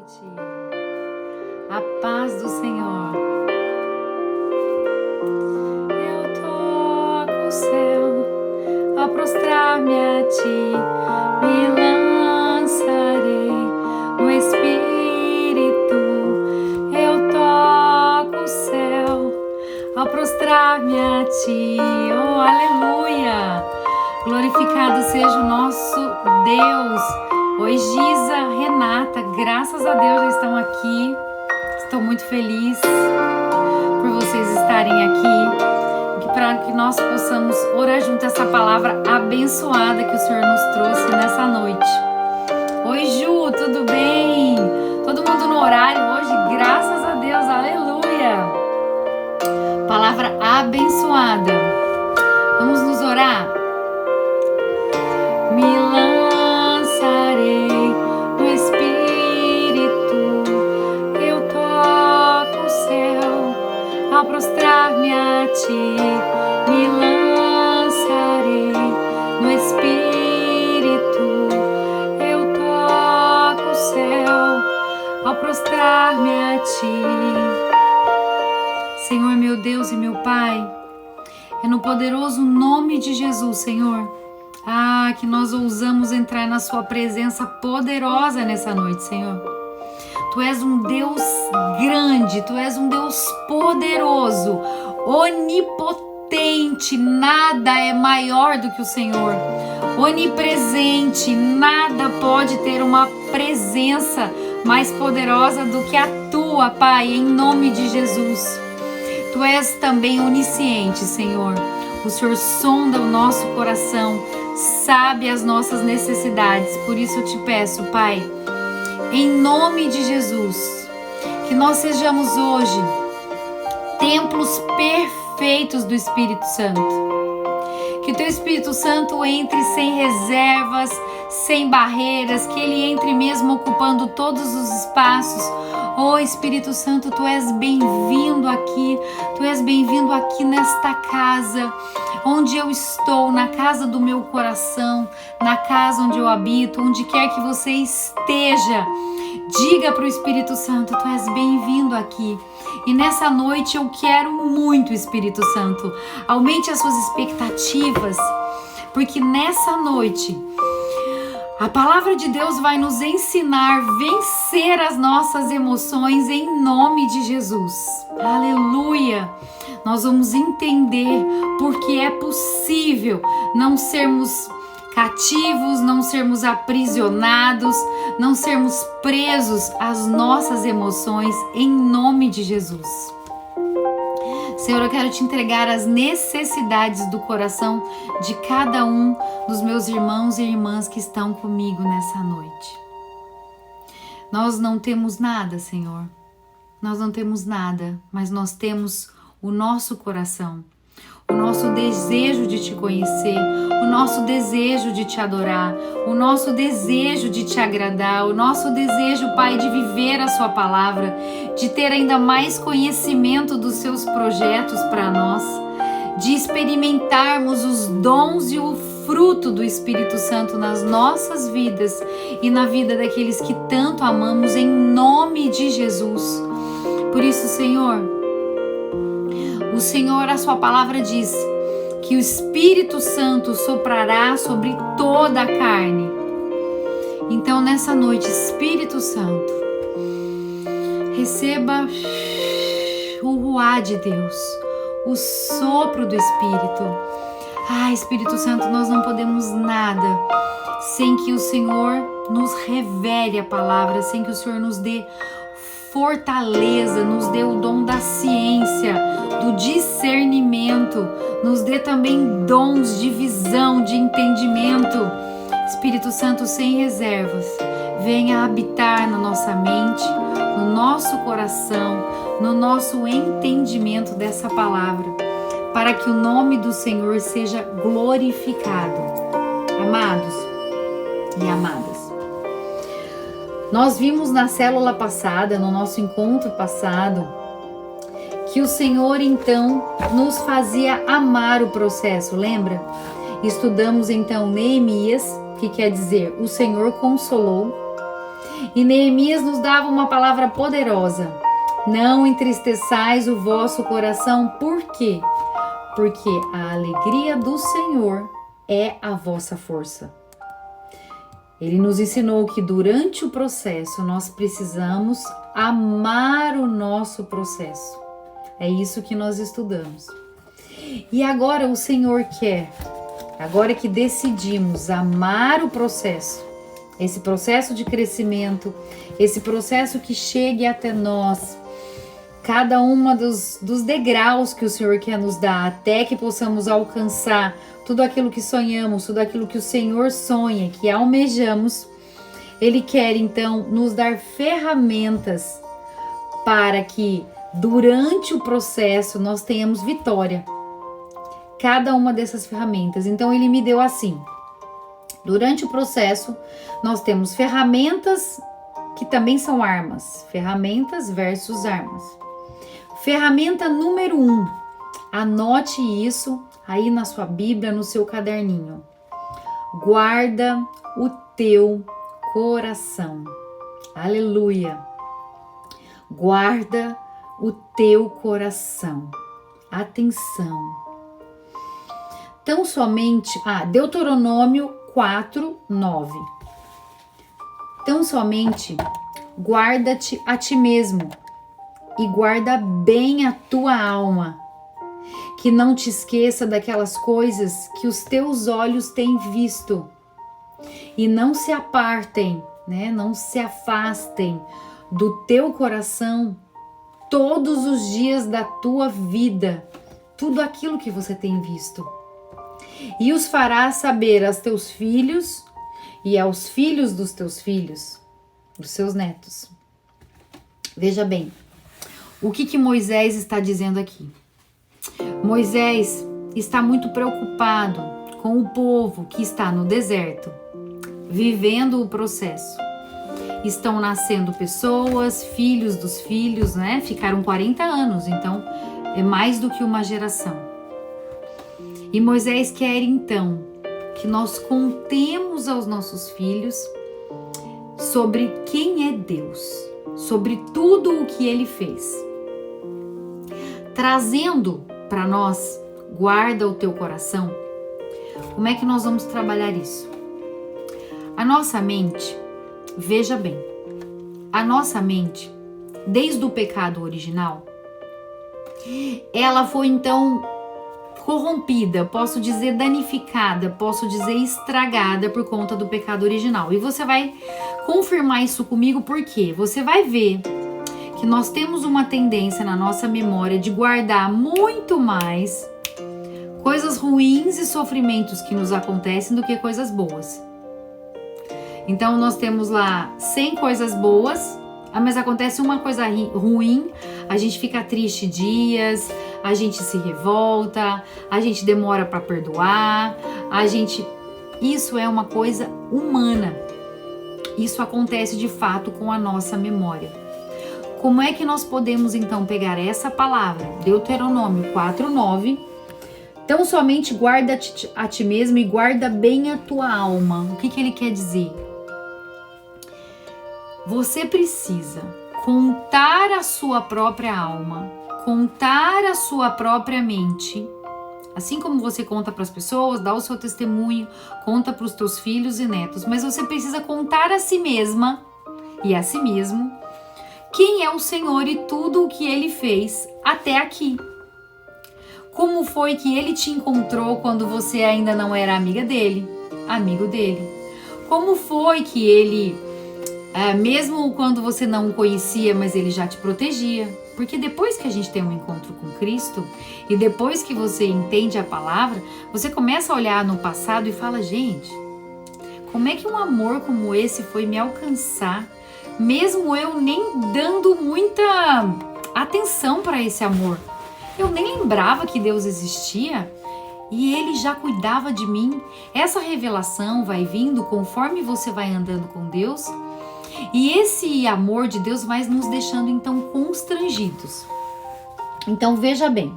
noite. A paz do Senhor. Eu toco o céu ao prostrar-me a ti, me lançarei no Espírito. Eu toco o céu ao prostrar-me a ti. Oh, aleluia! Glorificado seja o nosso Deus. Oi, Giza, Renata, graças a Deus já estão aqui. Estou muito feliz por vocês estarem aqui, para que nós possamos orar junto essa palavra abençoada que o Senhor nos trouxe nessa noite. Oi, Ju, tudo bem? Todo mundo no horário hoje, graças a Deus, aleluia! Palavra abençoada. Vamos nos orar? Me lançarei no Espírito, eu toco o céu ao prostrar-me a ti. Me lançarei no Espírito, eu toco o céu ao prostrar-me a ti. Senhor, meu Deus e meu Pai, é no poderoso nome de Jesus, Senhor, que nós ousamos entrar na sua presença poderosa nessa noite, Senhor. Tu és um Deus grande, Tu és um Deus poderoso, onipotente, nada é maior do que o Senhor. Onipresente, nada pode ter uma presença mais poderosa do que a Tua, Pai, em nome de Jesus. Tu és também onisciente, Senhor. O Senhor sonda o nosso coração, sabe as nossas necessidades. Por isso eu te peço, Pai, em nome de Jesus, que nós sejamos hoje templos perfeitos do Espírito Santo. Que o Teu Espírito Santo entre sem reservas, sem barreiras, que Ele entre mesmo ocupando todos os espaços. Oh, Espírito Santo, Tu és bem-vindo aqui, Tu és bem-vindo aqui nesta casa, onde eu estou, na casa do meu coração, na casa onde eu habito, onde quer que você esteja. Diga para o Espírito Santo, Tu és bem-vindo aqui. E nessa noite eu quero muito, Espírito Santo, aumente as suas expectativas, porque nessa noite a palavra de Deus vai nos ensinar a vencer as nossas emoções em nome de Jesus. Aleluia! Nós vamos entender porque é possível não sermos cativos, não sermos aprisionados, não sermos presos às nossas emoções em nome de Jesus. Senhor, eu quero te entregar as necessidades do coração de cada um dos meus irmãos e irmãs que estão comigo nessa noite. Nós não temos nada, Senhor. Nós não temos nada, mas nós temos o nosso coração, o nosso desejo de te conhecer, o nosso desejo de te adorar, o nosso desejo de te agradar, o nosso desejo, Pai, de viver a sua palavra, de ter ainda mais conhecimento dos seus projetos para nós, de experimentarmos os dons e o fruto do Espírito Santo nas nossas vidas e na vida daqueles que tanto amamos em nome de Jesus. Por isso, Senhor, o Senhor, a sua palavra diz que o Espírito Santo soprará sobre toda a carne. Então, nessa noite, Espírito Santo, receba o ruá de Deus, o sopro do Espírito. Espírito Santo, nós não podemos nada sem que o Senhor nos revele a palavra, sem que o Senhor nos dê fortaleza, nos dê o dom da ciência, do discernimento, nos dê também dons de visão, de entendimento. Espírito Santo, sem reservas, venha habitar na nossa mente, no nosso coração, no nosso entendimento dessa palavra, para que o nome do Senhor seja glorificado. Amados e amadas, nós vimos na célula passada, no nosso encontro passado, que o Senhor então nos fazia amar o processo, lembra? Estudamos então Neemias, que quer dizer o Senhor consolou, E Neemias nos dava uma palavra poderosa. Não entristeçais o vosso coração. Por quê? Porque a alegria do Senhor é a vossa força. Ele nos ensinou que durante o processo nós precisamos amar o nosso processo. É isso que nós estudamos. E agora o Senhor quer, agora que decidimos amar o processo, esse processo de crescimento, esse processo que chegue até nós, cada uma dos degraus que o Senhor quer nos dar, até que possamos alcançar tudo aquilo que sonhamos, tudo aquilo que o Senhor sonha, que almejamos, Ele quer então nos dar ferramentas para que durante o processo nós tenhamos vitória. Cada uma dessas ferramentas. Então Ele me deu assim. Durante o processo nós temos ferramentas que também são armas. Ferramentas versus armas. Ferramenta número 1. Anote isso aí na sua Bíblia, no seu caderninho. Guarda o teu coração. Aleluia. Guarda o teu coração. Atenção. Tão somente, Deuteronômio 4:9. Tão somente guarda-te a ti mesmo e guarda bem a tua alma, que não te esqueça daquelas coisas que os teus olhos têm visto e não se apartem, não se afastem do teu coração todos os dias da tua vida, tudo aquilo que você tem visto. E os farás saber aos teus filhos e aos filhos dos teus filhos, dos seus netos. Veja bem, o que Moisés está dizendo aqui? Moisés está muito preocupado com o povo que está no deserto, vivendo o processo. Estão nascendo pessoas, filhos dos filhos, Ficaram 40 anos, então é mais do que uma geração. E Moisés quer então que nós contemos aos nossos filhos sobre quem é Deus, sobre tudo o que Ele fez. Trazendo para nós, guarda o teu coração. Como é que nós vamos trabalhar isso? A nossa mente, veja bem, a nossa mente, desde o pecado original, ela foi então corrompida, posso dizer danificada, posso dizer estragada por conta do pecado original. E você vai confirmar isso comigo porque você vai ver que nós temos uma tendência na nossa memória de guardar muito mais coisas ruins e sofrimentos que nos acontecem do que coisas boas. Então nós temos lá 100 coisas boas, mas acontece uma coisa ruim, a gente fica triste dias, a gente se revolta, a gente demora para perdoar, Isso é uma coisa humana. Isso acontece de fato com a nossa memória. Como é que nós podemos então pegar essa palavra, Deuteronômio 4:9, tão somente guarda-te a ti mesmo e guarda bem a tua alma? O que ele quer dizer? Você precisa contar a sua própria alma, contar a sua própria mente, assim como você conta para as pessoas, dá o seu testemunho, conta para os teus filhos e netos, mas você precisa contar a si mesma e a si mesmo quem é o Senhor e tudo o que Ele fez até aqui. Como foi que Ele te encontrou quando você ainda não era amiga dele, amigo dele? Como foi que Ele, mesmo quando você não o conhecia, mas Ele já te protegia? Porque depois que a gente tem um encontro com Cristo e depois que você entende a palavra, você começa a olhar no passado e fala, gente, como é que um amor como esse foi me alcançar, mesmo eu nem dando muita atenção para esse amor? Eu nem lembrava que Deus existia e Ele já cuidava de mim. Essa revelação vai vindo conforme você vai andando com Deus. E esse amor de Deus vai nos deixando então constrangidos. Então veja bem,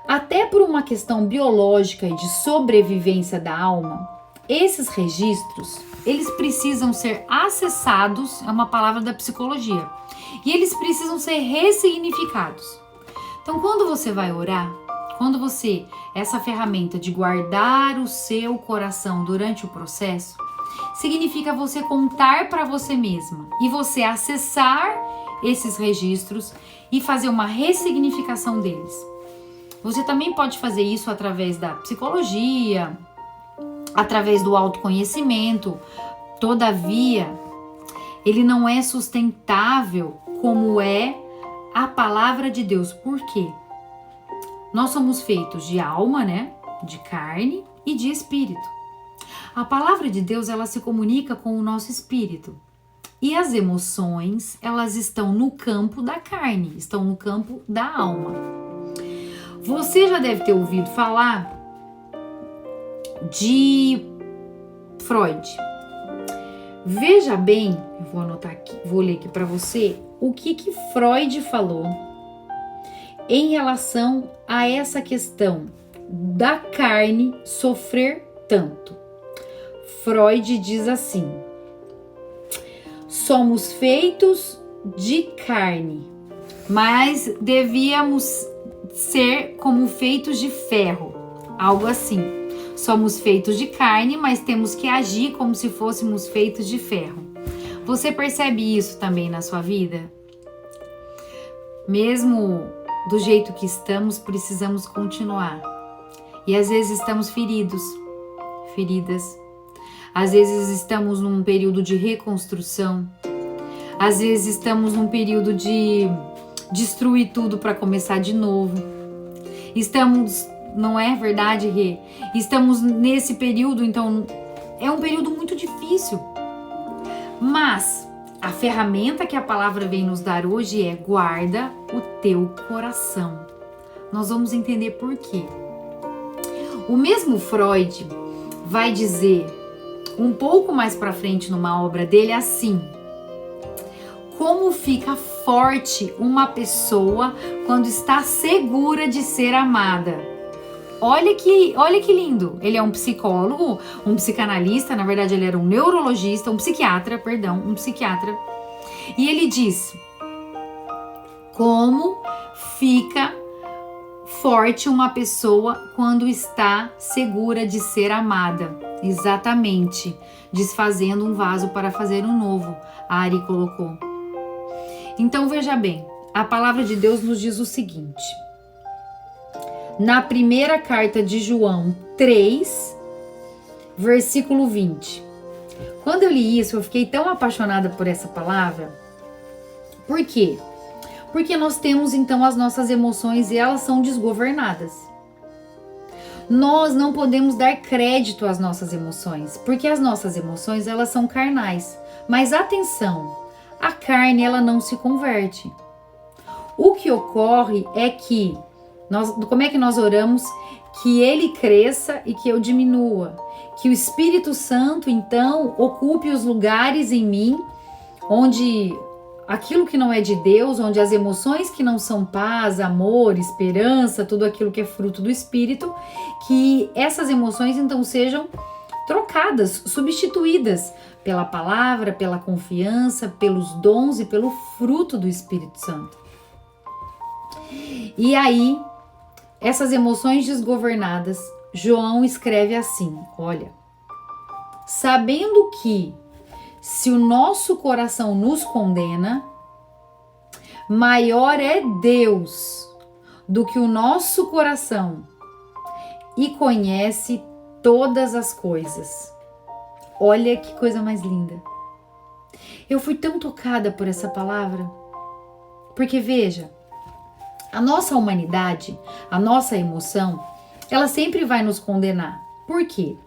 até por uma questão biológica e de sobrevivência da alma, Esses registros, eles precisam ser acessados, é uma palavra da psicologia, e eles precisam ser ressignificados. Então, quando você vai orar, essa ferramenta de guardar o seu coração durante o processo, significa você contar para você mesma e você acessar esses registros e fazer uma ressignificação deles. Você também pode fazer isso através da psicologia, através do autoconhecimento. Todavia, ele não é sustentável como é a palavra de Deus. Por quê? Nós somos feitos de alma, né? De carne e de espírito. A palavra de Deus, ela se comunica com o nosso espírito. E as emoções, elas estão no campo da carne, estão no campo da alma. Você já deve ter ouvido falar de Freud. Veja bem, eu vou anotar aqui, vou ler aqui para você o que Freud falou em relação a essa questão da carne sofrer tanto. Freud diz assim: somos feitos de carne, mas devíamos ser como feitos de ferro, algo assim. Somos feitos de carne, mas temos que agir como se fôssemos feitos de ferro. Você percebe isso também na sua vida? Mesmo do jeito que estamos, precisamos continuar. E às vezes estamos feridas. Às vezes estamos num período de reconstrução. Às vezes estamos num período de destruir tudo para começar de novo. Estamos, não é verdade, Rê? Estamos nesse período, então é um período muito difícil. Mas a ferramenta que a palavra vem nos dar hoje é: guarda o teu coração. Nós vamos entender por quê. O mesmo Freud vai dizer um pouco mais para frente numa obra dele assim: como fica forte uma pessoa quando está segura de ser amada. Olha que lindo. Ele é um psicólogo, um psicanalista, na verdade ele era um neurologista, um psiquiatra. E ele diz: como fica forte uma pessoa quando está segura de ser amada. Exatamente, desfazendo um vaso para fazer um novo, a Ari colocou. Então veja bem, a palavra de Deus nos diz o seguinte, na primeira carta de João 3, versículo 20. Quando eu li isso, eu fiquei tão apaixonada por essa palavra. Por quê? Porque nós temos então as nossas emoções e elas são desgovernadas. Nós não podemos dar crédito às nossas emoções, porque as nossas emoções elas são carnais. Mas atenção, a carne ela não se converte. O que ocorre é que como é que nós oramos? Que ele cresça e que eu diminua. Que o Espírito Santo, então, ocupe os lugares em mim, onde aquilo que não é de Deus, onde as emoções que não são paz, amor, esperança, tudo aquilo que é fruto do Espírito, que essas emoções, então, sejam trocadas, substituídas pela palavra, pela confiança, pelos dons e pelo fruto do Espírito Santo. E aí, essas emoções desgovernadas, João escreve assim, olha: sabendo que se o nosso coração nos condena, maior é Deus do que o nosso coração e conhece todas as coisas. Olha que coisa mais linda. Eu fui tão tocada por essa palavra, porque veja, a nossa humanidade, a nossa emoção, ela sempre vai nos condenar. Por quê?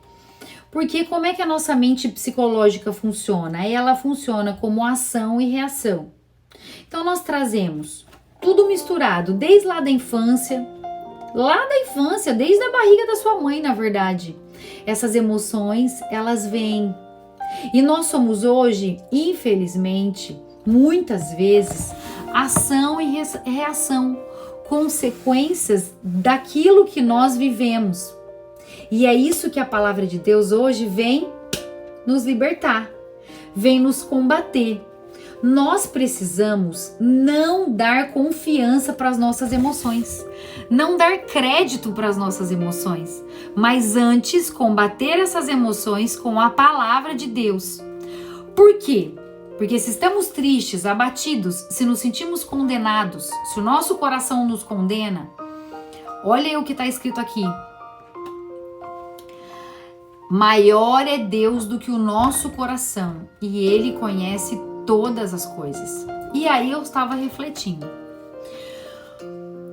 Porque como é que a nossa mente psicológica funciona? Ela funciona como ação e reação. Então nós trazemos tudo misturado, desde lá da infância, desde a barriga da sua mãe, na verdade. Essas emoções, elas vêm. E nós somos hoje, infelizmente, muitas vezes, ação e reação, consequências daquilo que nós vivemos. E é isso que a palavra de Deus hoje vem nos libertar, vem nos combater. Nós precisamos não dar confiança para as nossas emoções, não dar crédito para as nossas emoções, mas antes combater essas emoções com a palavra de Deus. Por quê? Porque se estamos tristes, abatidos, se nos sentimos condenados, se o nosso coração nos condena, olha o que está escrito aqui. Maior é Deus do que o nosso coração, e Ele conhece todas as coisas. E aí eu estava refletindo.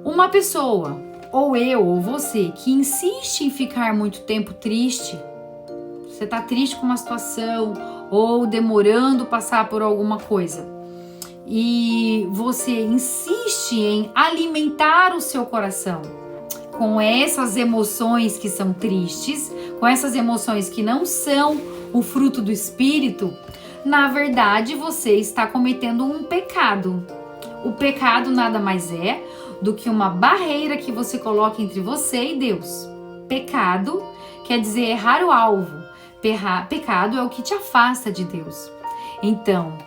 Uma pessoa, ou eu, ou você, que insiste em ficar muito tempo triste, você está triste com uma situação, ou demorando passar por alguma coisa, e você insiste em alimentar o seu coração com essas emoções que são tristes, com essas emoções que não são o fruto do Espírito, na verdade você está cometendo um pecado. O pecado nada mais é do que uma barreira que você coloca entre você e Deus. Pecado quer dizer errar o alvo. Pecado é o que te afasta de Deus. Então,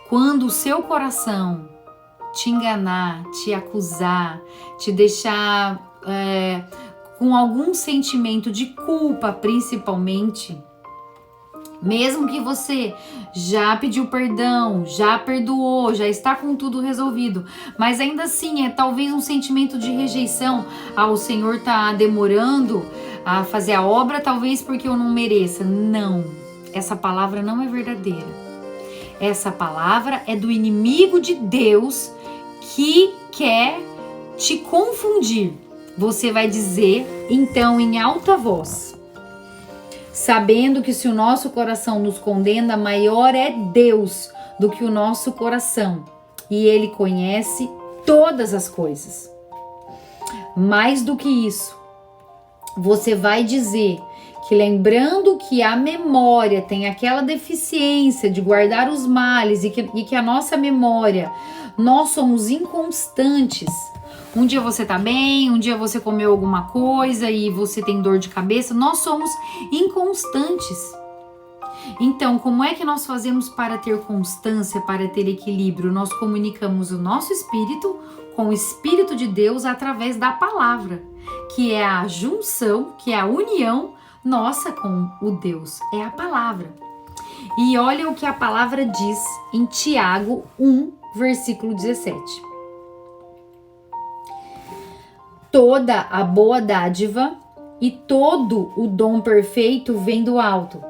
quando o seu coração te enganar, te acusar, te deixar com algum sentimento de culpa, principalmente, mesmo que você já pediu perdão, já perdoou, já está com tudo resolvido, mas ainda assim é talvez um sentimento de rejeição. O Senhor está demorando a fazer a obra, talvez porque eu não mereça. Não, essa palavra não é verdadeira. Essa palavra é do inimigo de Deus que quer te confundir. Você vai dizer, então, em alta voz, sabendo que se o nosso coração nos condena, maior é Deus do que o nosso coração, e Ele conhece todas as coisas. Mais do que isso, você vai dizer que, lembrando que a memória tem aquela deficiência de guardar os males e que a nossa memória, nós somos inconstantes. Um dia você tá bem, um dia você comeu alguma coisa e você tem dor de cabeça. Nós somos inconstantes. Então, como é que nós fazemos para ter constância, para ter equilíbrio? Nós comunicamos o nosso espírito com o Espírito de Deus através da palavra, que é a junção, que é a união nossa com o Deus. É a palavra. E olha o que a palavra diz em Tiago 1, versículo 17. Toda a boa dádiva e todo o dom perfeito vem do alto,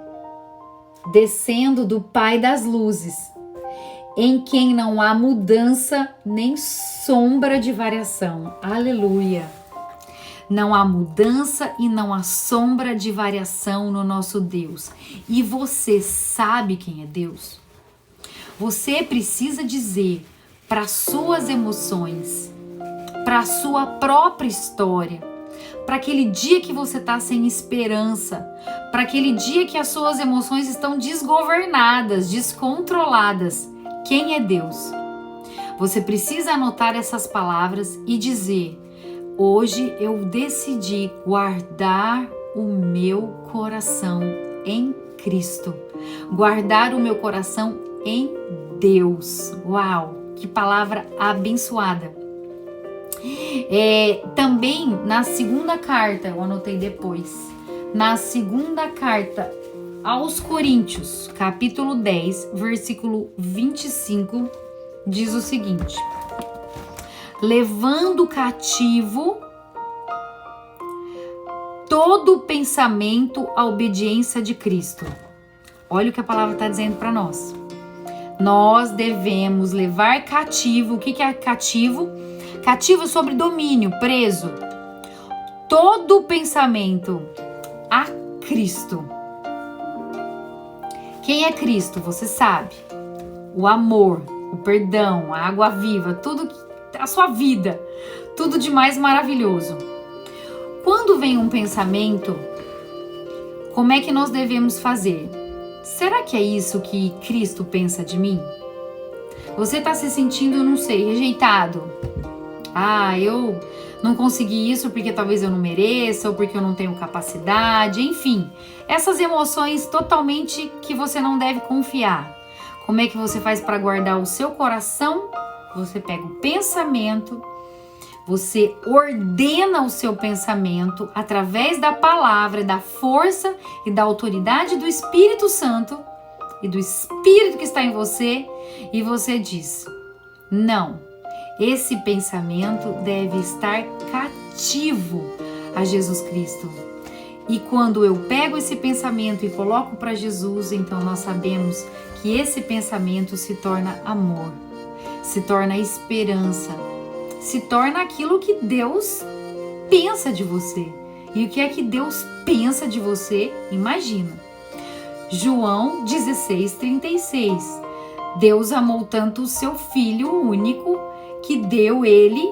descendo do Pai das luzes, em quem não há mudança nem sombra de variação. Aleluia! Não há mudança e não há sombra de variação no nosso Deus. E você sabe quem é Deus? Você precisa dizer para suas emoções, para a sua própria história, para aquele dia que você está sem esperança, para aquele dia que as suas emoções estão desgovernadas, descontroladas. Quem é Deus? Você precisa anotar essas palavras e dizer: hoje eu decidi guardar o meu coração em Cristo, guardar o meu coração em Deus. Uau, que palavra abençoada! Também na segunda carta, eu anotei depois, na segunda carta aos Coríntios, capítulo 10, versículo 25, diz o seguinte: levando cativo todo pensamento à obediência de Cristo. Olha o que a palavra está dizendo para nós. Nós devemos levar cativo. O que é cativo? Cativo sobre domínio, preso. Todo pensamento a Cristo. Quem é Cristo? Você sabe. O amor, o perdão, a água viva, tudo, a sua vida, tudo de mais maravilhoso. Quando vem um pensamento, como é que nós devemos fazer? Será que é isso que Cristo pensa de mim? Você está se sentindo, não sei, rejeitado, Eu não consegui isso porque talvez eu não mereça, ou porque eu não tenho capacidade, enfim. Essas emoções totalmente que você não deve confiar. Como é que você faz para guardar o seu coração? Você pega o pensamento, você ordena o seu pensamento através da palavra, da força e da autoridade do Espírito Santo e do Espírito que está em você, e você diz: não, esse pensamento deve estar cativo a Jesus Cristo. E quando eu pego esse pensamento e coloco para Jesus, então nós sabemos que esse pensamento se torna amor, se torna esperança, se torna aquilo que Deus pensa de você. E o que é que Deus pensa de você? Imagina. João 16:36. Deus amou tanto o seu Filho único que deu ele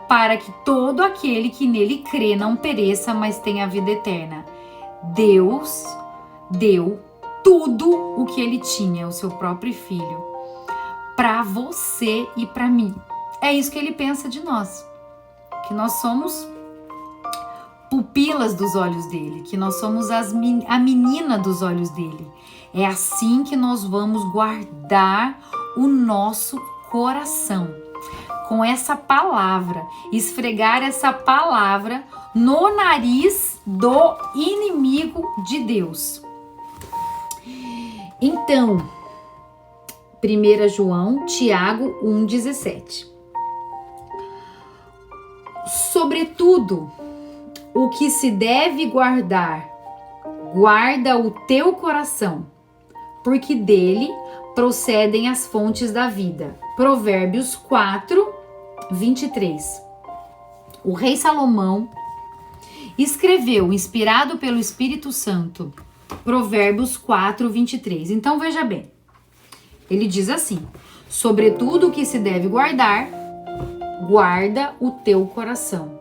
para que todo aquele que nele crê não pereça, mas tenha a vida eterna. Deus deu tudo o que ele tinha, o seu próprio Filho, para você e para mim. É isso que ele pensa de nós, que nós somos pupilas dos olhos dele, que nós somos a menina dos olhos dele. É assim que nós vamos guardar o nosso coração, com essa palavra, esfregar essa palavra no nariz do inimigo de Deus. Então, 1 João, Tiago 1,17. Sobretudo, o que se deve guardar, guarda o teu coração, porque dele procedem as fontes da vida. Provérbios 4:23. O rei Salomão escreveu, inspirado pelo Espírito Santo, Provérbios 4:23. Então veja bem, ele diz assim: sobretudo o que se deve guardar, guarda o teu coração,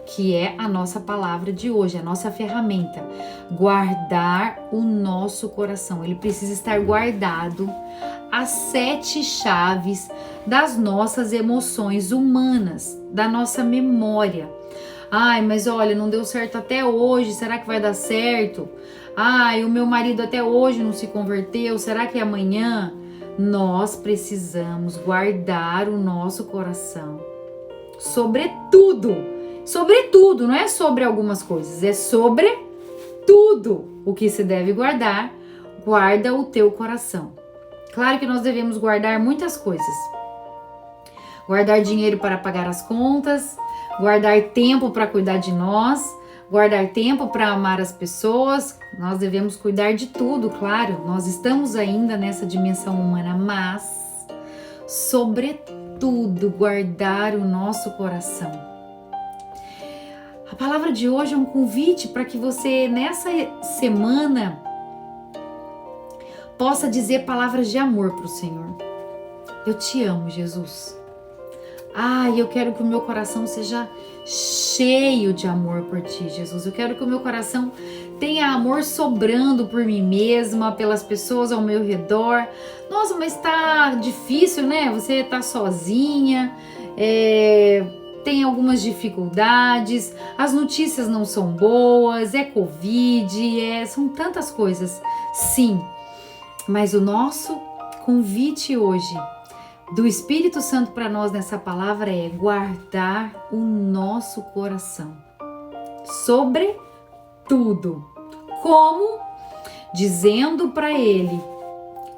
que é a nossa palavra de hoje, a nossa ferramenta. Guardar o nosso coração. Ele precisa estar guardado. As 7 chaves das nossas emoções humanas, da nossa memória. Mas olha, não deu certo até hoje, será que vai dar certo? O meu marido até hoje não se converteu, será que é amanhã? Nós precisamos guardar o nosso coração. Sobretudo, não é sobre algumas coisas, é sobre tudo o que se deve guardar, guarda o teu coração. Claro que nós devemos guardar muitas coisas. Guardar dinheiro para pagar as contas, guardar tempo para cuidar de nós, guardar tempo para amar as pessoas. Nós devemos cuidar de tudo, claro. Nós estamos ainda nessa dimensão humana, mas, sobretudo, guardar o nosso coração. A palavra de hoje é um convite para que você, nessa semana, possa dizer palavras de amor para o Senhor. Eu te amo, Jesus. Eu quero que o meu coração seja cheio de amor por ti, Jesus. Eu quero que o meu coração tenha amor sobrando por mim mesma, pelas pessoas ao meu redor. Nossa, mas tá difícil, né? Você tá sozinha, tem algumas dificuldades, as notícias não são boas, é Covid, são tantas coisas. Sim, mas o nosso convite hoje do Espírito Santo para nós nessa palavra é guardar o nosso coração. Sobretudo. Como? Dizendo para ele,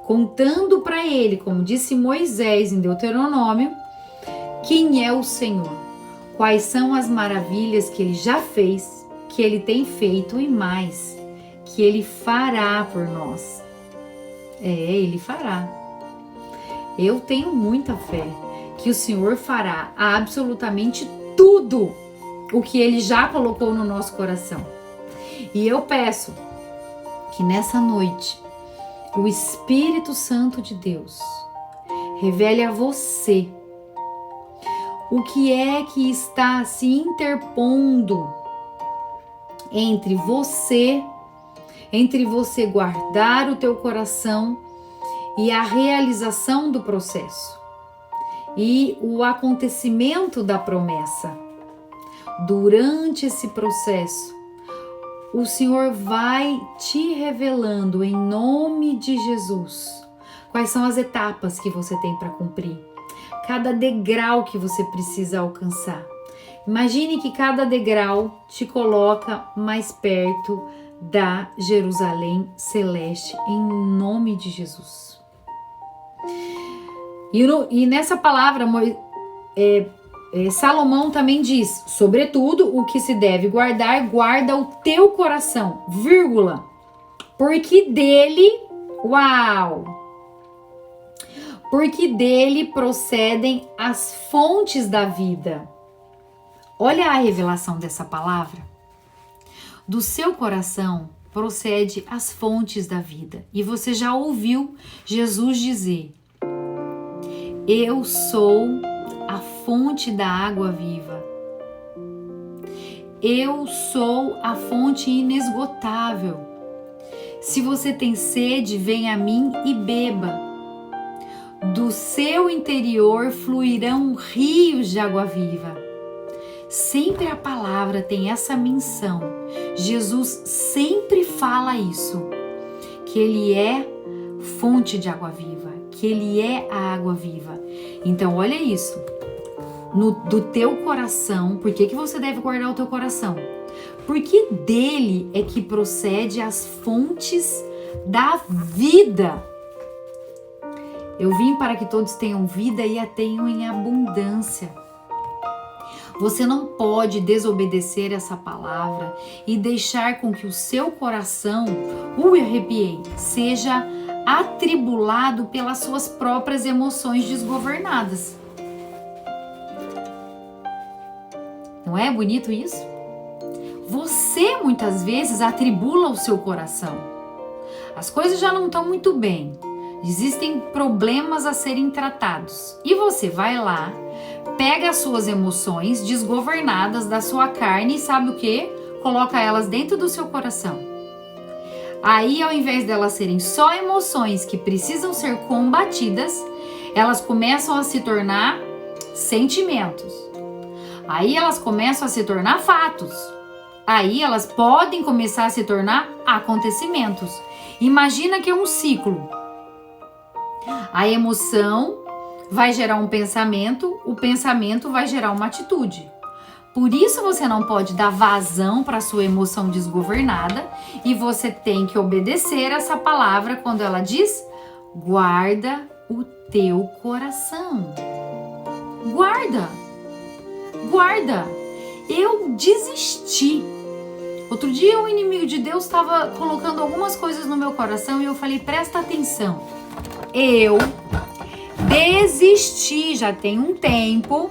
contando para ele, como disse Moisés em Deuteronômio, quem é o Senhor, quais são as maravilhas que ele já fez, que ele tem feito e mais, que ele fará por nós. Ele fará. Eu tenho muita fé que o Senhor fará absolutamente tudo o que Ele já colocou no nosso coração. E eu peço que nessa noite o Espírito Santo de Deus revele a você o que é que está se interpondo entre você guardar o teu coração e a realização do processo. e o acontecimento da promessa. Durante esse processo, o Senhor vai te revelando em nome de Jesus quais são as etapas que você tem para cumprir, cada degrau que você precisa alcançar. Imagine que cada degrau te coloca mais perto da Jerusalém celeste, em nome de Jesus. E nessa palavra, Salomão também diz: sobretudo, o que se deve guardar, guarda o teu coração, vírgula, porque dele, porque dele procedem as fontes da vida. Olha a revelação dessa palavra. Do seu coração procede as fontes da vida. E você já ouviu Jesus dizer: eu sou a fonte da água viva. Eu sou a fonte inesgotável. Se você tem sede, venha a mim e beba. Do seu interior fluirão rios de água viva. Sempre a palavra tem essa menção. Jesus sempre fala isso, que ele é fonte de água viva, que ele é a água viva. Então olha isso, do teu coração. Por que você deve guardar o teu coração? Porque dele é que procede as fontes da vida. Eu vim para que todos tenham vida e a tenham em abundância. Você não pode desobedecer essa palavra e deixar com que o seu coração, arrepiei, seja atribulado pelas suas próprias emoções desgovernadas. Não é bonito isso? Você muitas vezes atribula o seu coração. As coisas já não estão muito bem. Existem problemas a serem tratados. E você vai lá, pega as suas emoções desgovernadas da sua carne e sabe o que? Coloca elas dentro do seu coração. Aí, ao invés delas serem só emoções que precisam ser combatidas, elas começam a se tornar sentimentos. Aí elas começam a se tornar fatos. Aí elas podem começar a se tornar acontecimentos. Imagina que é um ciclo. A emoção vai gerar um pensamento, o pensamento vai gerar uma atitude. Por isso você não pode dar vazão para a sua emoção desgovernada e você tem que obedecer essa palavra quando ela diz: guarda o teu coração. Guarda. Eu desisti. Outro dia o inimigo de Deus estava colocando algumas coisas no meu coração e eu falei: presta atenção. Eu desisti, já tem um tempo,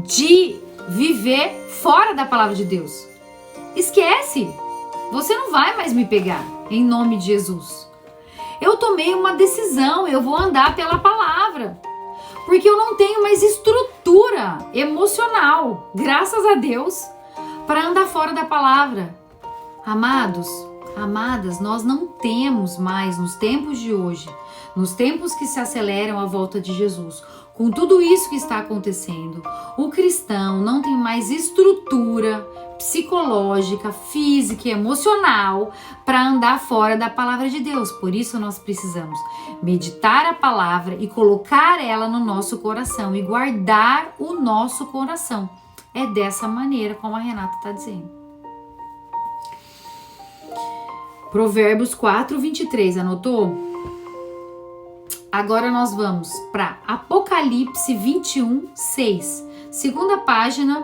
de viver fora da palavra de Deus. Esquece, você não vai mais me pegar, em nome de Jesus. Eu tomei uma decisão, eu vou andar pela palavra, porque eu não tenho mais estrutura emocional, graças a Deus, para andar fora da palavra. Amados, amadas, nós não temos mais nos tempos de hoje, nos tempos que se aceleram à volta de Jesus, com tudo isso que está acontecendo, o cristão não tem mais estrutura psicológica, física e emocional para andar fora da palavra de Deus. Por isso nós precisamos meditar a palavra e colocar ela no nosso coração e guardar o nosso coração. É dessa maneira como a Renata está dizendo. Provérbios 4:23, anotou? Agora nós vamos para Apocalipse 21:6, segunda página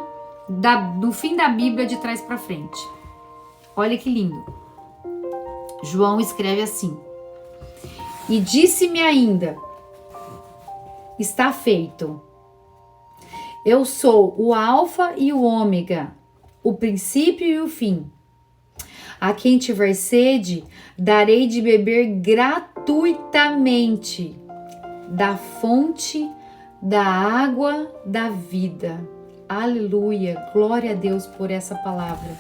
do fim da Bíblia de trás para frente. Olha que lindo. João escreve assim: e disse-me ainda, está feito. Eu sou o Alfa e o Ômega, o princípio e o fim. A quem tiver sede, darei de beber gratuitamente da fonte da água da vida. Aleluia, glória a Deus por essa palavra.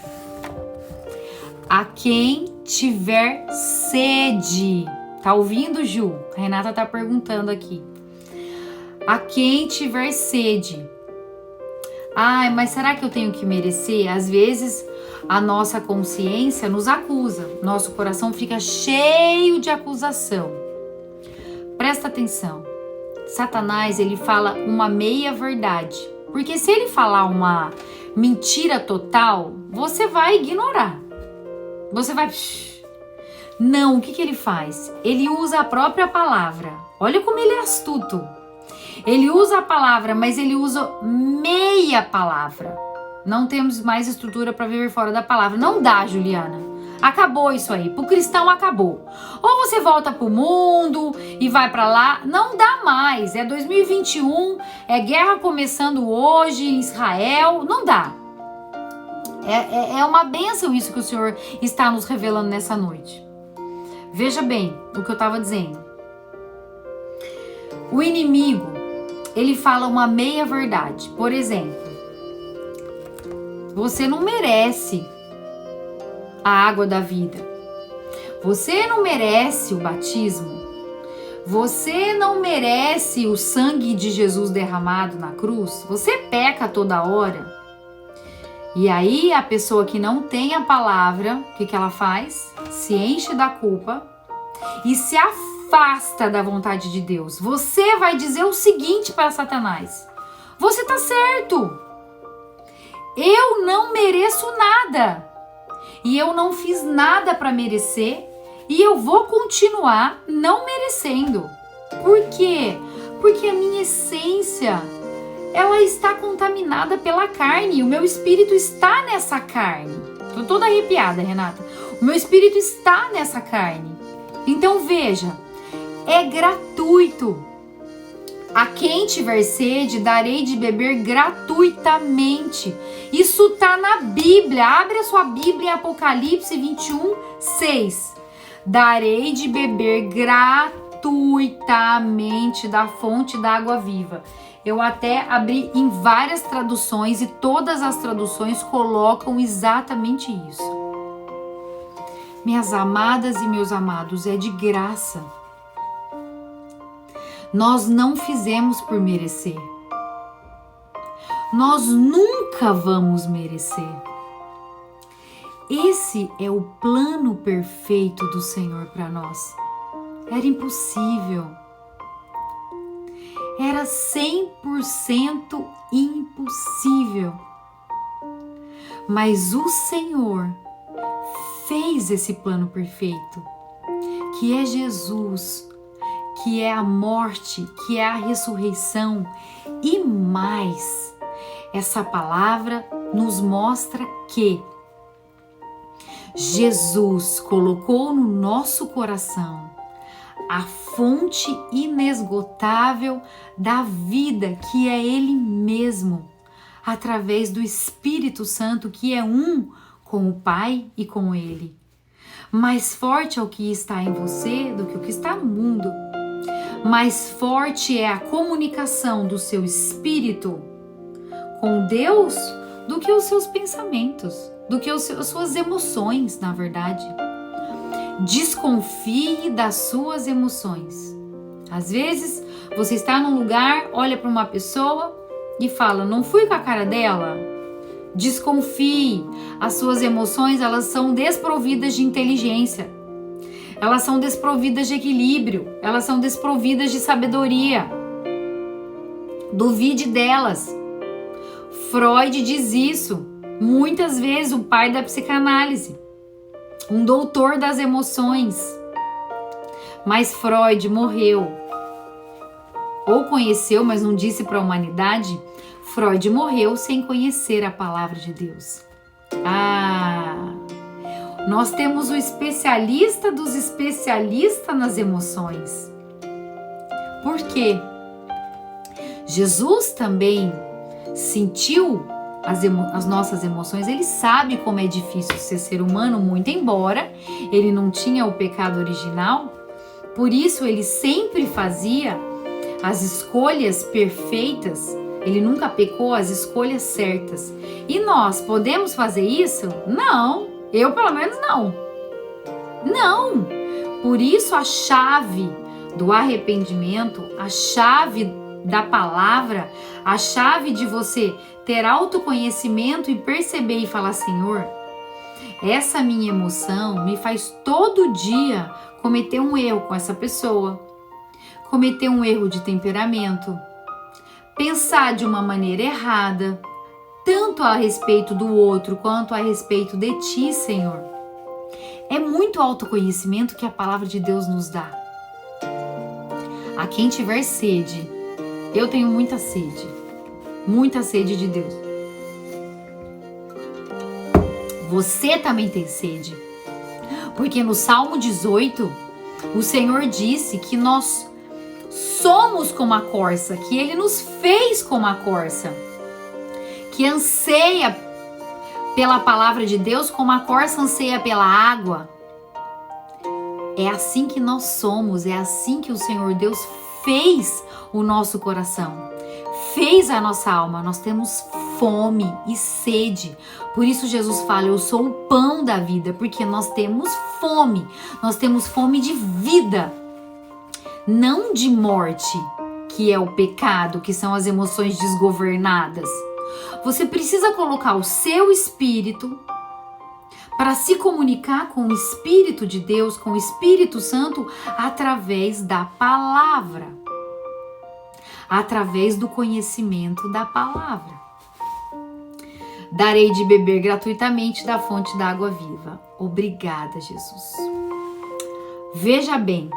A quem tiver sede. Tá ouvindo, Ju? A Renata tá perguntando aqui. a quem tiver sede. Ai, mas será que eu tenho que merecer? Às vezes a nossa consciência nos acusa, nosso coração fica cheio de acusação. Presta atenção, Satanás, ele fala uma meia verdade, porque se ele falar uma mentira total, você vai ignorar, você vai... Não, o que ele faz? Ele usa a própria palavra, olha como ele é astuto. Ele usa a palavra, mas ele usa meia palavra. Não temos mais estrutura para viver fora da palavra. Não dá, Juliana. Acabou isso aí. Pro cristão acabou. Ou você volta pro mundo e vai para lá. Não dá mais. É 2021. É guerra começando hoje em Israel. Não dá. É uma bênção isso que o Senhor está nos revelando nessa noite. Veja bem o que eu estava dizendo. O inimigo, ele fala uma meia verdade. Por exemplo, você não merece a água da vida. Você não merece o batismo. Você não merece o sangue de Jesus derramado na cruz. Você peca toda hora. E aí a pessoa que não tem a palavra, o que ela faz? Se enche da culpa e se afasta da vontade de Deus. Você vai dizer o seguinte para Satanás: você tá certo. Eu não mereço nada. E eu não fiz nada para merecer. E eu vou continuar não merecendo. Por quê? Porque a minha essência, ela está contaminada pela carne. O meu espírito está nessa carne. Tô toda arrepiada, Renata. O meu espírito está nessa carne. Então veja, é gratuito. A quem tiver sede, darei de beber gratuitamente. Isso está na Bíblia. Abre a sua Bíblia em Apocalipse 21, 6. Darei de beber gratuitamente da fonte da água viva. Eu até abri em várias traduções e todas as traduções colocam exatamente isso. Minhas amadas e meus amados, é de graça. Nós não fizemos por merecer. Nós nunca vamos merecer. Esse é o plano perfeito do Senhor para nós. Era impossível. Era 100% impossível. Mas o Senhor fez esse plano perfeito, que é Jesus, que é a morte, que é a ressurreição e mais. Essa palavra nos mostra que Jesus colocou no nosso coração a fonte inesgotável da vida, que é Ele mesmo, através do Espírito Santo, que é um com o Pai e com Ele. Mais forte é o que está em você do que o que está no mundo. Mais forte é a comunicação do seu espírito com Deus do que os seus pensamentos, do que as suas emoções, na verdade. Desconfie das suas emoções. Às vezes, você está num lugar, olha para uma pessoa e fala: não fui com a cara dela? Desconfie. As suas emoções, elas são desprovidas de inteligência. Elas são desprovidas de equilíbrio. Elas são desprovidas de sabedoria. Duvide delas. Freud diz isso. Muitas vezes o pai da psicanálise. Um doutor das emoções. Mas Freud morreu. Ou conheceu, mas não disse para a humanidade. Freud morreu sem conhecer a palavra de Deus. Nós temos o especialista dos especialistas nas emoções. Por quê? Jesus também sentiu as nossas emoções. Ele sabe como é difícil ser humano, muito embora ele não tinha o pecado original. Por isso ele sempre fazia as escolhas perfeitas. Ele nunca pecou, as escolhas certas. E nós podemos fazer isso? Não. Eu, pelo menos, não. Não. Por isso, a chave do arrependimento, a chave da palavra, a chave de você ter autoconhecimento e perceber e falar: Senhor, essa minha emoção me faz todo dia cometer um erro com essa pessoa, cometer um erro de temperamento, pensar de uma maneira errada, tanto a respeito do outro quanto a respeito de ti, Senhor. É muito autoconhecimento que a palavra de Deus nos dá. A quem tiver sede, eu tenho muita sede de Deus. Você também tem sede, porque no Salmo 18, o Senhor disse que nós somos como a corça, que Ele nos fez como a corça, que anseia pela palavra de Deus como a corça anseia pela água. É assim que nós somos, é assim que o Senhor Deus fez o nosso coração, fez a nossa alma. Nós temos fome e sede. Por isso Jesus fala: eu sou o pão da vida, porque nós temos fome de vida, não de morte, que é o pecado, que são as emoções desgovernadas. Você precisa colocar o seu espírito para se comunicar com o Espírito de Deus, com o Espírito Santo, através da palavra, através do conhecimento da palavra. Darei de beber gratuitamente da fonte da água viva. Obrigada, Jesus. Veja bem,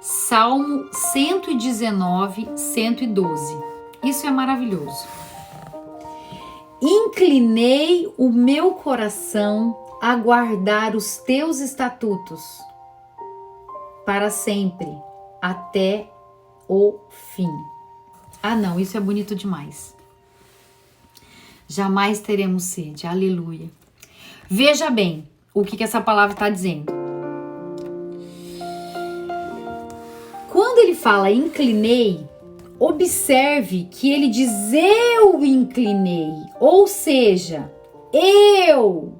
Salmo 119, 112. Isso é maravilhoso. Inclinei o meu coração a guardar os teus estatutos para sempre, até o fim. Ah, não, isso é bonito demais. Jamais teremos sede, aleluia. Veja bem o que essa palavra está dizendo. Quando ele fala inclinei, observe que ele diz eu inclinei, ou seja, eu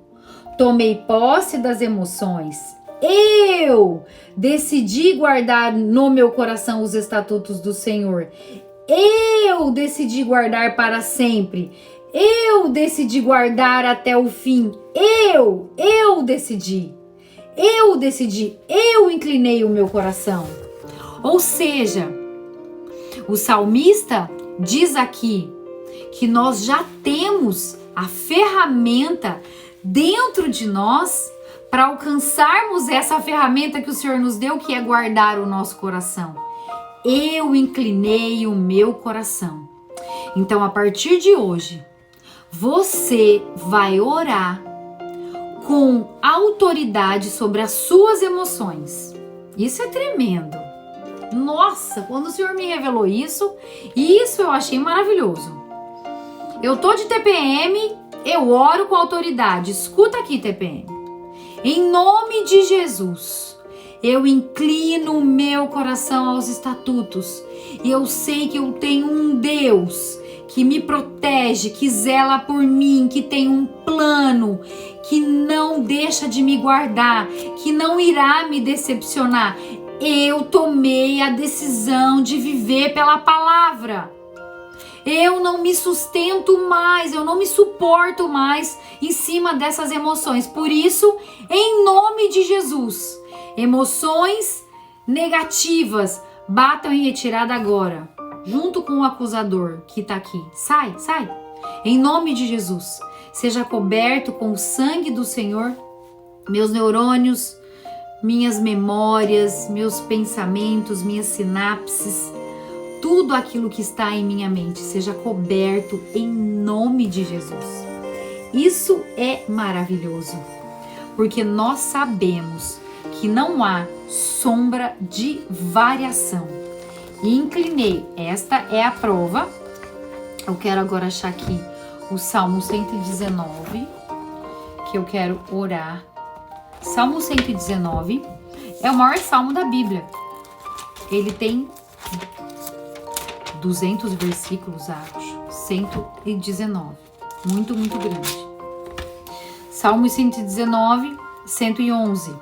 tomei posse das emoções, eu decidi guardar no meu coração os estatutos do Senhor, eu decidi guardar para sempre, eu decidi guardar até o fim, eu decidi, eu inclinei o meu coração. Ou seja, o salmista diz aqui que nós já temos a ferramenta dentro de nós para alcançarmos essa ferramenta que o Senhor nos deu, que é guardar o nosso coração. Eu inclinei o meu coração. Então, a partir de hoje, você vai orar com autoridade sobre as suas emoções. Isso é tremendo. Nossa, quando o Senhor me revelou isso eu achei maravilhoso. Eu tô de TPM, eu oro com autoridade. Escuta aqui, TPM. Em nome de Jesus, eu inclino o meu coração aos estatutos. E eu sei que eu tenho um Deus que me protege, que zela por mim, que tem um plano, que não deixa de me guardar, que não irá me decepcionar. Eu tomei a decisão de viver pela palavra. Eu não me sustento mais, eu não me suporto mais em cima dessas emoções. Por isso, em nome de Jesus, emoções negativas batam em retirada agora, junto com o acusador que está aqui. Sai. Em nome de Jesus, seja coberto com o sangue do Senhor, meus neurônios, minhas memórias, meus pensamentos, minhas sinapses, tudo aquilo que está em minha mente seja coberto em nome de Jesus. Isso é maravilhoso, porque nós sabemos que não há sombra de variação. E inclinei, esta é a prova. Eu quero agora achar aqui o Salmo 119, que eu quero orar. Salmo 119 é o maior salmo da Bíblia. Ele tem 200 versículos, acho. 119. Muito grande. Salmo 119, 111.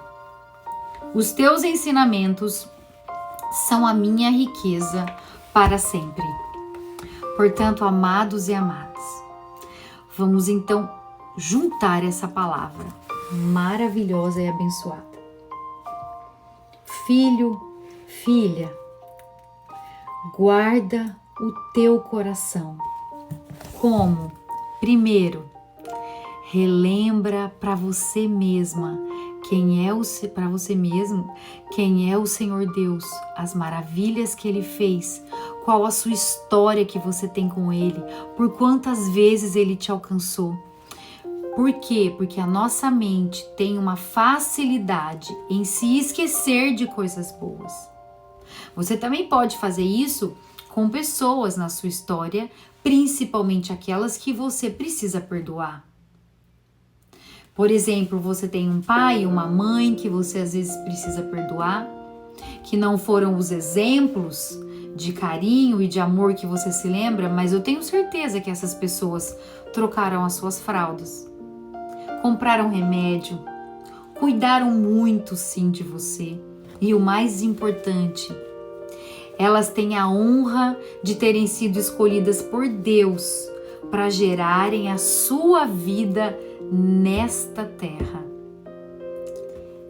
Os teus ensinamentos são a minha riqueza, para sempre. Portanto, amados e amadas, vamos então juntar essa palavra maravilhosa e abençoada. Filho, filha, guarda o teu coração. Como? Primeiro, relembra para você mesma quem é o Senhor Deus, as maravilhas que Ele fez, qual a sua história que você tem com Ele, por quantas vezes Ele te alcançou. Por quê? Porque a nossa mente tem uma facilidade em se esquecer de coisas boas. Você também pode fazer isso com pessoas na sua história, principalmente aquelas que você precisa perdoar. Por exemplo, você tem um pai, uma mãe que você às vezes precisa perdoar, que não foram os exemplos de carinho e de amor que você se lembra, mas eu tenho certeza que essas pessoas trocaram as suas fraldas, compraram remédio, cuidaram muito sim de você. E o mais importante, elas têm a honra de terem sido escolhidas por Deus para gerarem a sua vida nesta terra.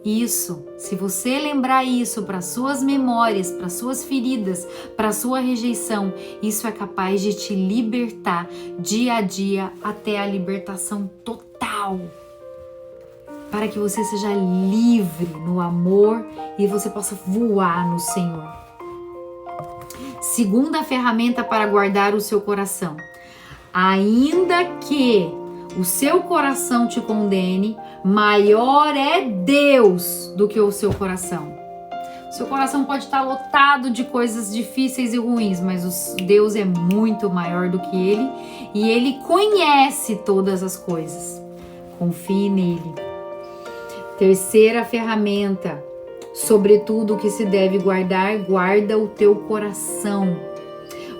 Isso, se você lembrar isso para suas memórias, para suas feridas, para sua rejeição, isso é capaz de te libertar dia a dia até a libertação total. Para que você seja livre no amor e você possa voar no Senhor. Segunda ferramenta para guardar o seu coração. Ainda que o seu coração te condene, maior é Deus do que o seu coração. O seu coração pode estar lotado de coisas difíceis e ruins, mas Deus é muito maior do que ele e ele conhece todas as coisas. Confie nele. Terceira ferramenta, sobretudo o que se deve guardar, guarda o teu coração,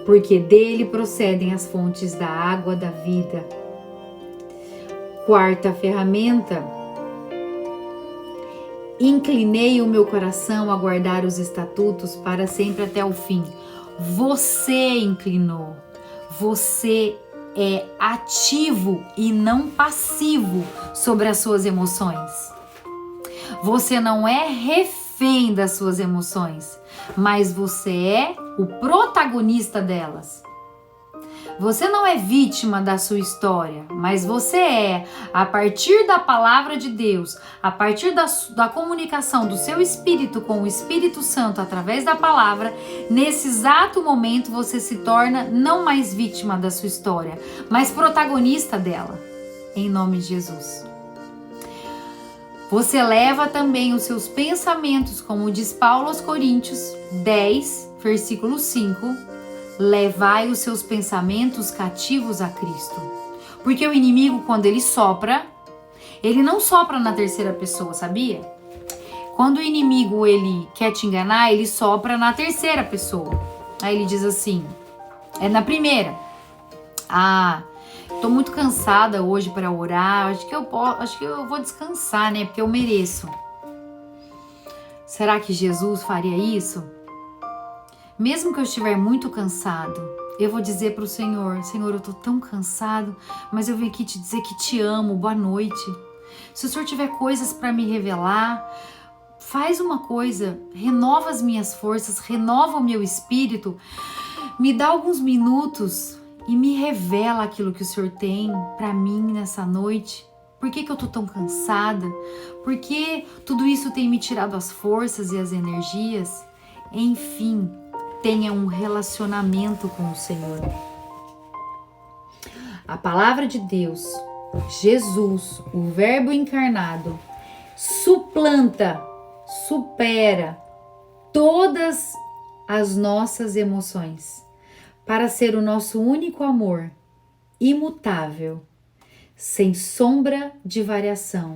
porque dele procedem as fontes da água da vida. Quarta ferramenta, inclinei o meu coração a guardar os estatutos para sempre até o fim. Você inclinou, você é ativo e não passivo sobre as suas emoções. Você não é refém das suas emoções, mas você é o protagonista delas. Você não é vítima da sua história, mas você é, a partir da palavra de Deus, a partir da comunicação do seu espírito com o Espírito Santo através da palavra, nesse exato momento você se torna não mais vítima da sua história, mas protagonista dela, em nome de Jesus. Você leva também os seus pensamentos, como diz Paulo aos Coríntios 10, versículo 5, levai os seus pensamentos cativos a Cristo. Porque o inimigo, quando ele sopra, ele não sopra na terceira pessoa, sabia? Quando o inimigo ele quer te enganar, ele sopra na terceira pessoa. Aí ele diz assim, é na primeira. Tô muito cansada hoje para orar, acho que eu vou descansar, né? Porque eu mereço. Será que Jesus faria isso? Mesmo que eu estiver muito cansado, eu vou dizer para o Senhor, Senhor, eu tô tão cansado, mas eu vim aqui te dizer que te amo, boa noite. Se o Senhor tiver coisas para me revelar, faz uma coisa, renova as minhas forças, renova o meu espírito, me dá alguns minutos e me revela aquilo que o Senhor tem para mim nessa noite. Por que eu tô tão cansada? Por que tudo isso tem me tirado as forças e as energias? Enfim, tenha um relacionamento com o Senhor. A palavra de Deus, Jesus, o Verbo encarnado, suplanta, supera todas as nossas emoções para ser o nosso único amor, imutável, sem sombra de variação,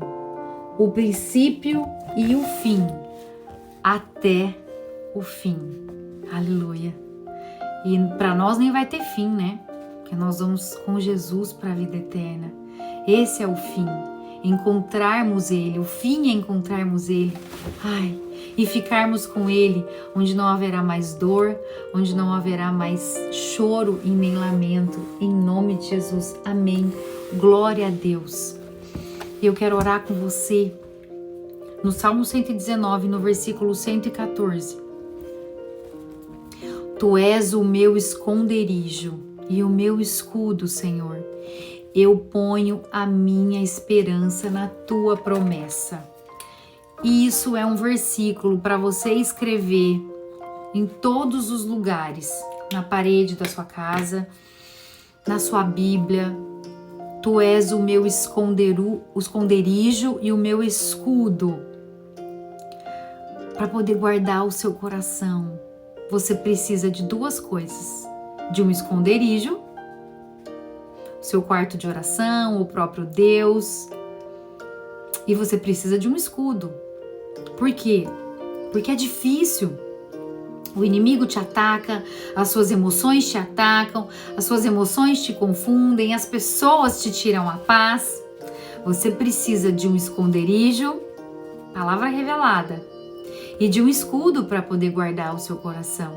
o princípio e o fim, até o fim. Aleluia. E para nós nem vai ter fim, né? Porque nós vamos com Jesus para a vida eterna. Esse é o fim. Encontrarmos Ele. O fim é encontrarmos Ele. Ai, e ficarmos com Ele, onde não haverá mais dor, onde não haverá mais choro e nem lamento. Em nome de Jesus, amém. Glória a Deus. Eu quero orar com você no Salmo 119, no versículo 114. Tu és o meu esconderijo e o meu escudo, Senhor. Eu ponho a minha esperança na tua promessa. Isso é um versículo para você escrever em todos os lugares, na parede da sua casa, na sua Bíblia. Tu és o meu esconderijo e o meu escudo. Para poder guardar o seu coração, você precisa de duas coisas: de um esconderijo, seu quarto de oração, o próprio Deus, e você precisa de um escudo. Por quê? Porque é difícil. O inimigo te ataca, as suas emoções te atacam, as suas emoções te confundem, as pessoas te tiram a paz. Você precisa de um esconderijo, palavra revelada, e de um escudo para poder guardar o seu coração.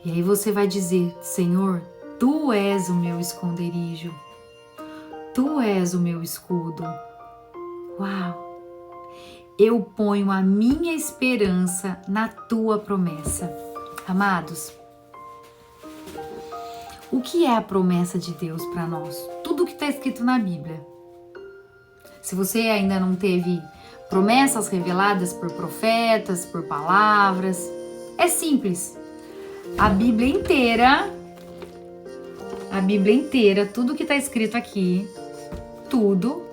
E aí você vai dizer: Senhor, Tu és o meu esconderijo, Tu és o meu escudo. Uau! Eu ponho a minha esperança na tua promessa. Amados, o que é a promessa de Deus para nós? Tudo que está escrito na Bíblia. Se você ainda não teve promessas reveladas por profetas, por palavras, é simples. A Bíblia inteira, tudo que está escrito aqui, tudo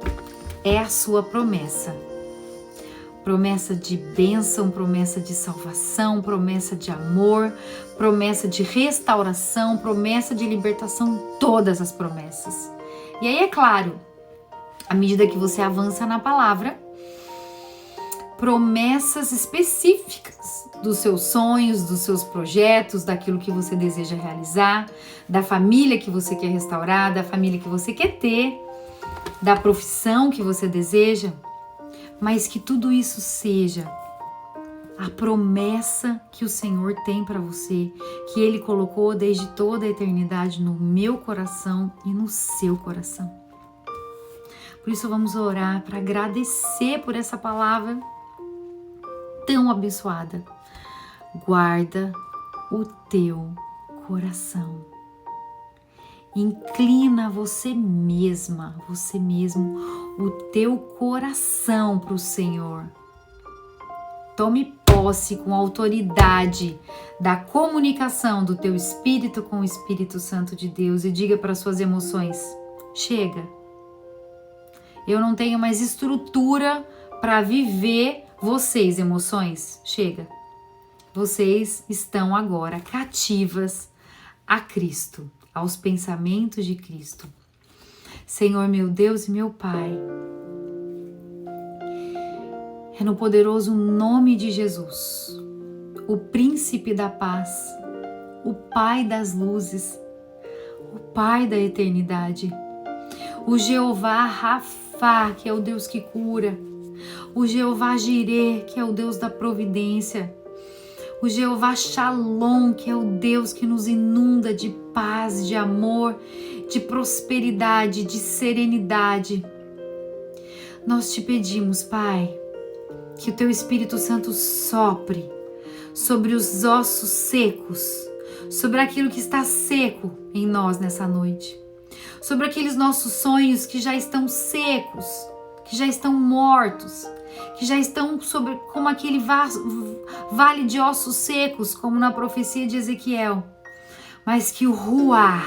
é a sua promessa. Promessa de bênção, promessa de salvação, promessa de amor, promessa de restauração, promessa de libertação, todas as promessas. E aí, é claro, à medida que você avança na palavra, promessas específicas dos seus sonhos, dos seus projetos, daquilo que você deseja realizar, da família que você quer restaurar, da família que você quer ter, da profissão que você deseja. Mas que tudo isso seja a promessa que o Senhor tem para você, que Ele colocou desde toda a eternidade no meu coração e no seu coração. Por isso vamos orar para agradecer por essa palavra tão abençoada. Guarda o teu coração. Inclina você mesma, você mesmo, o teu coração para o Senhor. Tome posse com autoridade da comunicação do teu espírito com o Espírito Santo de Deus e diga para suas emoções: chega. Eu não tenho mais estrutura para viver vocês, emoções. Chega. Vocês estão agora cativas a Cristo, aos pensamentos de Cristo. Senhor, meu Deus e meu Pai, é no poderoso nome de Jesus, o Príncipe da Paz, o Pai das luzes, o Pai da eternidade, o Jeová Rafá, que é o Deus que cura, o Jeová Jireh, que é o Deus da providência, o Jeová Shalom, que é o Deus que nos inunda de paz, de amor, de prosperidade, de serenidade. Nós te pedimos, Pai, que o Teu Espírito Santo sopre sobre os ossos secos, sobre aquilo que está seco em nós nessa noite, sobre aqueles nossos sonhos que já estão secos, que já estão mortos, que já estão como aquele vale de ossos secos, como na profecia de Ezequiel, mas que o ruá,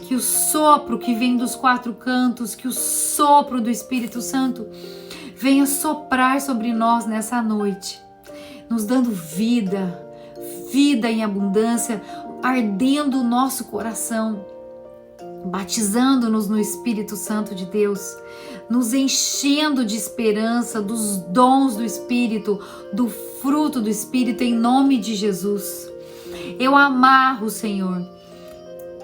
que o sopro que vem dos quatro cantos, que o sopro do Espírito Santo venha soprar sobre nós nessa noite, nos dando vida, vida em abundância, ardendo o nosso coração, batizando-nos no Espírito Santo de Deus, nos enchendo de esperança, dos dons do Espírito, do fruto do Espírito, em nome de Jesus. Eu amarro, Senhor,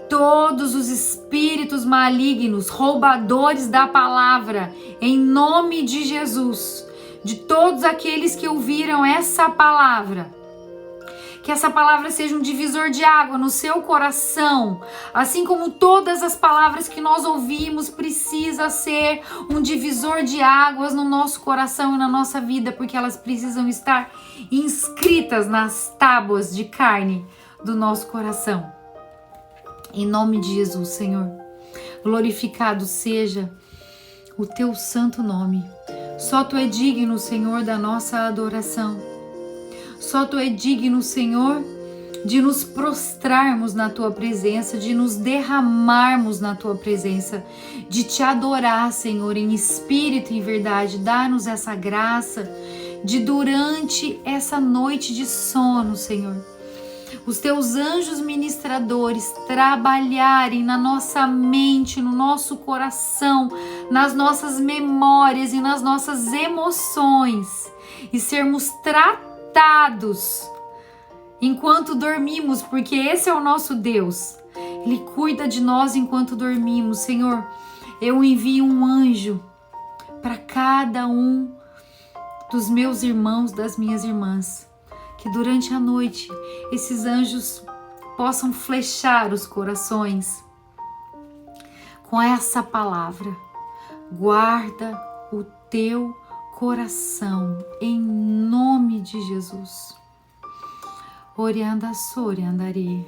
todos os espíritos malignos, roubadores da palavra, em nome de Jesus. de todos aqueles que ouviram essa palavra. Que essa palavra seja um divisor de água no seu coração, assim como todas as palavras que nós ouvimos precisa ser um divisor de águas no nosso coração e na nossa vida, porque elas precisam estar inscritas nas tábuas de carne do nosso coração. Em nome de Jesus, Senhor, glorificado seja o teu santo nome. Só tu é digno, Senhor, da nossa adoração. Só tu é digno, Senhor, de nos prostrarmos na tua presença, de nos derramarmos na tua presença, de te adorar, Senhor, em espírito e em verdade. Dá-nos essa graça de, durante essa noite de sono, Senhor, os teus anjos ministradores trabalharem na nossa mente, no nosso coração, nas nossas memórias e nas nossas emoções, e sermos tratados enquanto dormimos, porque esse é o nosso Deus. Ele cuida de nós enquanto dormimos. Senhor, eu envio um anjo para cada um dos meus irmãos, das minhas irmãs, que durante a noite esses anjos possam flechar os corações com essa palavra. Guarda o teu coração, em nome de Jesus. Orianda sori andarei.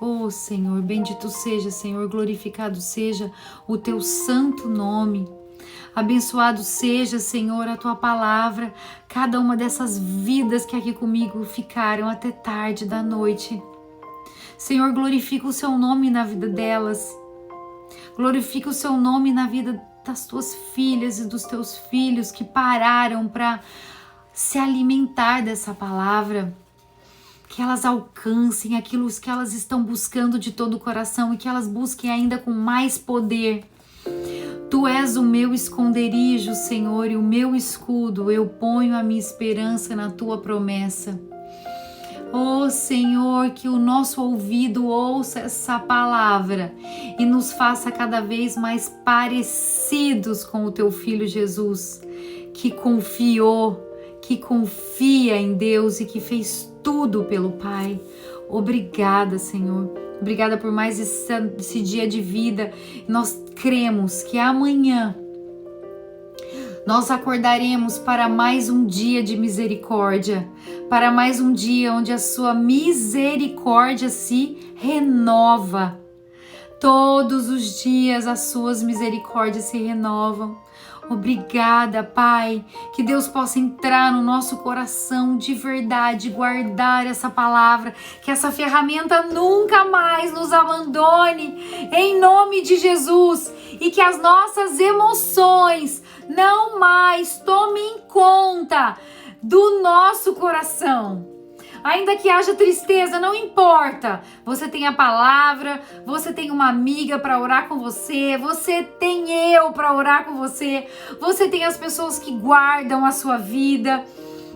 Oh Senhor, bendito seja, Senhor, glorificado seja o teu santo nome. Abençoado seja, Senhor, a tua palavra, cada uma dessas vidas que aqui comigo ficaram até tarde da noite. Senhor, glorifica o seu nome na vida delas. Glorifica o seu nome na vida das tuas filhas e dos teus filhos que pararam para se alimentar dessa palavra. Que elas alcancem aquilo que elas estão buscando de todo o coração e que elas busquem ainda com mais poder. Tu és o meu esconderijo, Senhor, e o meu escudo. Eu ponho a minha esperança na tua promessa. Oh Senhor, que o nosso ouvido ouça essa palavra e nos faça cada vez mais parecidos com o teu Filho Jesus, que confiou, que confia em Deus e que fez tudo pelo Pai. Obrigada, Senhor. Obrigada por mais esse dia de vida. Nós cremos que amanhã nós acordaremos para mais um dia de misericórdia, para mais um dia onde a sua misericórdia se renova. Todos os dias as suas misericórdias se renovam. Obrigada, Pai, que Deus possa entrar no nosso coração de verdade, guardar essa palavra, que essa ferramenta nunca mais nos abandone, em nome de Jesus, e que as nossas emoções não mais tomem conta do nosso coração. Ainda que haja tristeza, não importa. Você tem a palavra, você tem uma amiga para orar com você, você tem eu para orar com você, você tem as pessoas que guardam a sua vida,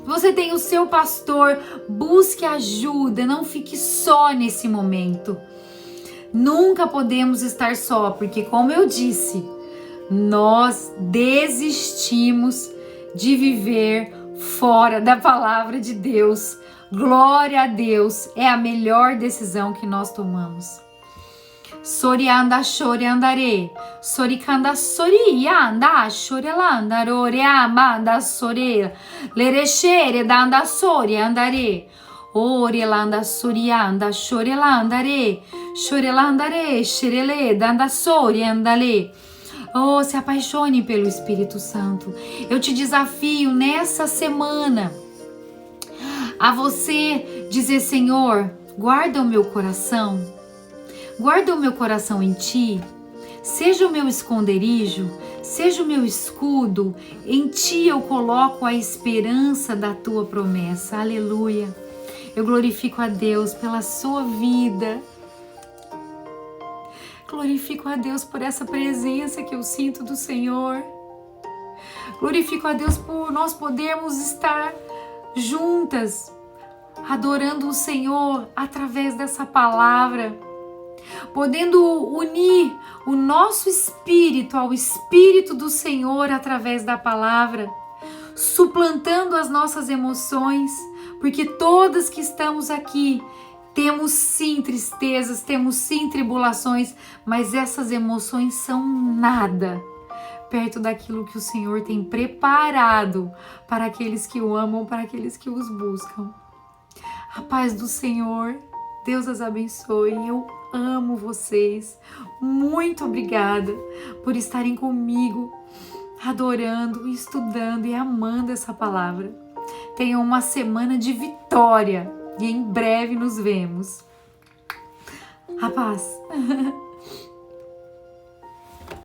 você tem o seu pastor. Busque ajuda, não fique só nesse momento. Nunca podemos estar só, porque, como eu disse, nós desistimos de viver fora da palavra de Deus. Glória a Deus, é a melhor decisão que nós tomamos. Sorianda shori andare, sorikanda sorianda shorelanda roreamanda sore, lerechere danda sori andare, orelanda sorianda shorelandare, shorelandare xerele danda sori andale. Oh, se apaixone pelo Espírito Santo. Eu te desafio nessa semana a você dizer: Senhor, guarda o meu coração, guarda o meu coração em ti, seja o meu esconderijo, seja o meu escudo, em ti eu coloco a esperança da tua promessa. Aleluia. Eu glorifico a Deus pela sua vida, glorifico a Deus por essa presença que eu sinto do Senhor, glorifico a Deus por nós podermos estar juntas, adorando o Senhor através dessa palavra, podendo unir o nosso espírito ao Espírito do Senhor através da palavra. suplantando as nossas emoções, porque todas que estamos aqui temos sim tristezas, temos sim tribulações, mas essas emoções são nada perto daquilo que o Senhor tem preparado para aqueles que o amam, para aqueles que os buscam. A paz do Senhor, Deus as abençoe. Eu amo vocês. Muito obrigada por estarem comigo, adorando, estudando e amando essa palavra. Tenham uma semana de vitória e em breve nos vemos. A paz.